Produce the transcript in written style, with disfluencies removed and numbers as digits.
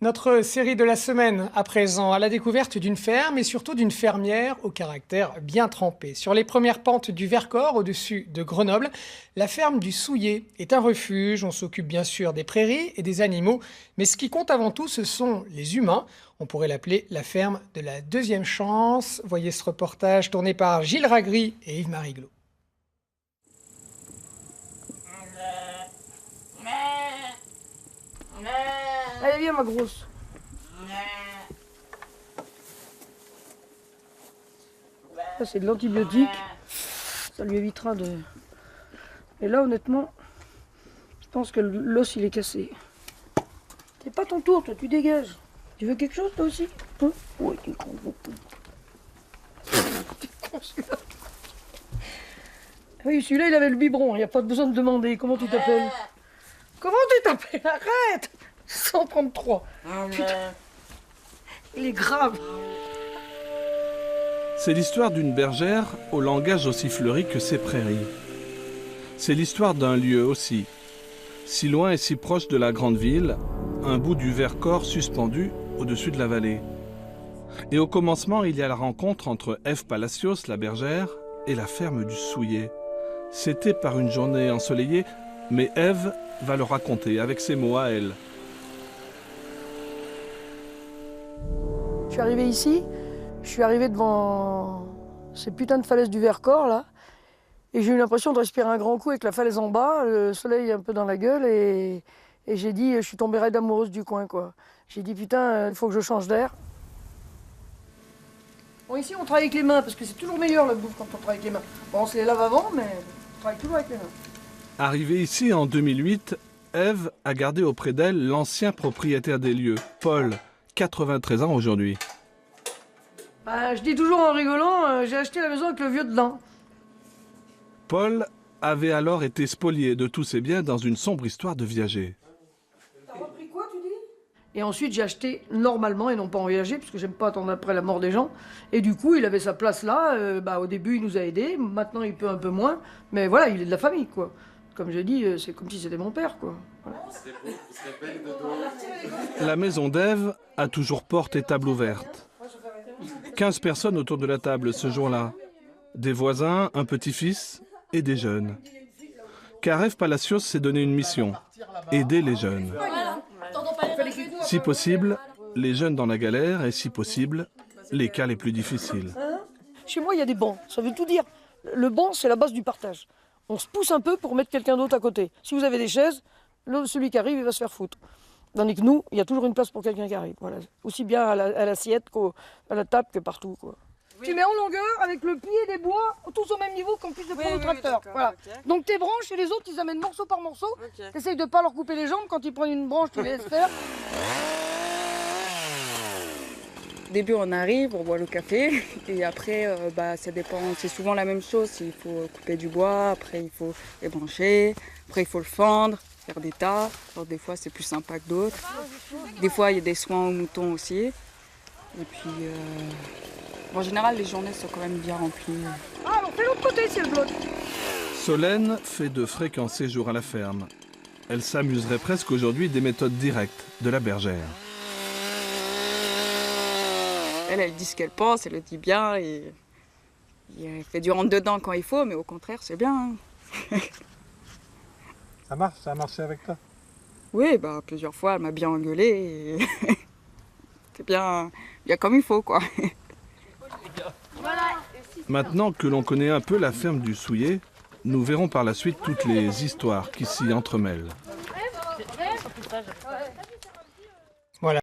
Notre série de la semaine, à présent, à la découverte d'une ferme et surtout d'une fermière au caractère bien trempé. Sur les premières pentes du Vercors, au-dessus de Grenoble, la ferme du Souillet est un refuge. On s'occupe bien sûr des prairies et des animaux, mais ce qui compte avant tout, ce sont les humains. On pourrait l'appeler la ferme de la deuxième chance. Voyez ce reportage tourné par Gilles Ragry et Yves Mariglot. Allez, viens, ma grosse. Ça, c'est de l'antibiotique. Ça lui évitera de... Et là, honnêtement, je pense que l'os, il est cassé. C'est pas ton tour, toi, tu dégages. Tu veux quelque chose, toi aussi? Hein? Ouais, t'es con, gros con. T'es con, celui-là. Oui, celui-là, il avait le biberon, il n'y a pas besoin de demander. Comment tu t'appelles? Comment tu t'appelles? Arrête! 133. Putain, il est grave. C'est l'histoire d'une bergère au langage aussi fleuri que ses prairies. C'est l'histoire d'un lieu aussi, si loin et si proche de la grande ville, un bout du Vercors suspendu au-dessus de la vallée. Et au commencement, il y a la rencontre entre Ève Palacios, la bergère, et la ferme du Souillet. C'était par une journée ensoleillée, mais Ève va le raconter avec ses mots à elle. Je suis arrivé ici, je suis arrivé devant ces putains de falaises du Vercors, là, et j'ai eu l'impression de respirer un grand coup avec la falaise en bas, le soleil un peu dans la gueule, et j'ai dit, je suis tombée raide amoureuse du coin, quoi. J'ai dit, putain, il faut que je change d'air. Bon, ici, on travaille avec les mains, parce que c'est toujours meilleur, la bouffe, quand on travaille avec les mains. Bon, on se les lave avant, mais on travaille toujours avec les mains. Arrivée ici en 2008, Ève a gardé auprès d'elle l'ancien propriétaire des lieux, Paul, 93 ans aujourd'hui. Bah, je dis toujours en rigolant, j'ai acheté la maison avec le vieux dedans. Paul avait alors été spolié de tous ses biens dans une sombre histoire de viager. T'as repris quoi, tu dis? Et ensuite, j'ai acheté normalement et non pas en viager, parce que j'aime pas attendre après la mort des gens. Et du coup, il avait sa place là. Au début, il nous a aidés. Maintenant, il peut un peu moins. Mais voilà, il est de la famille, quoi. Comme je dis, c'est comme si c'était mon père, quoi. Voilà. La maison d'Ève a toujours porte et table ouverte. 15 personnes autour de la table ce jour-là. Des voisins, un petit-fils et des jeunes. Car Ève Palacios s'est donné une mission, aider les jeunes. Si possible, les jeunes dans la galère et si possible, les cas les plus difficiles. Chez moi, il y a des bancs, ça veut tout dire. Le banc, c'est la base du partage. On se pousse un peu pour mettre quelqu'un d'autre à côté. Si vous avez des chaises, celui qui arrive, il va se faire foutre. Tandis que nous, il y a toujours une place pour quelqu'un qui arrive. Voilà. Aussi bien à l'assiette qu'à la table que partout, quoi. Oui. Tu mets en longueur avec le pied des bois, tous au même niveau qu'on puisse le prendre au tracteur. Voilà. Okay. Donc tes branches et les autres, ils amènent morceau par morceau. Okay. Tu essayes de ne pas leur couper les jambes. Quand ils prennent une branche, tu les laisses faire. Au début, on arrive, on boit le café. Et après, ça dépend. C'est souvent la même chose. Il faut couper du bois, après il faut les brancher, après il faut le fendre, faire des tas. Alors, des fois, c'est plus sympa que d'autres. Des fois, il y a des soins aux moutons aussi. Et puis... En général, les journées sont quand même bien remplies. Ah, on fait l'autre côté, c'est le bloc. Solène fait de fréquents séjours à la ferme. Elle s'amuserait presque aujourd'hui des méthodes directes de la bergère. Elle dit ce qu'elle pense, elle le dit bien et elle fait du rentre-dedans quand il faut, mais au contraire, c'est bien. Ça marche, ça a marché avec toi? Oui, plusieurs fois, elle m'a bien engueulé et c'est bien comme il faut, quoi. Maintenant que l'on connaît un peu la ferme du Souillet, nous verrons par la suite toutes les histoires qui s'y entremêlent.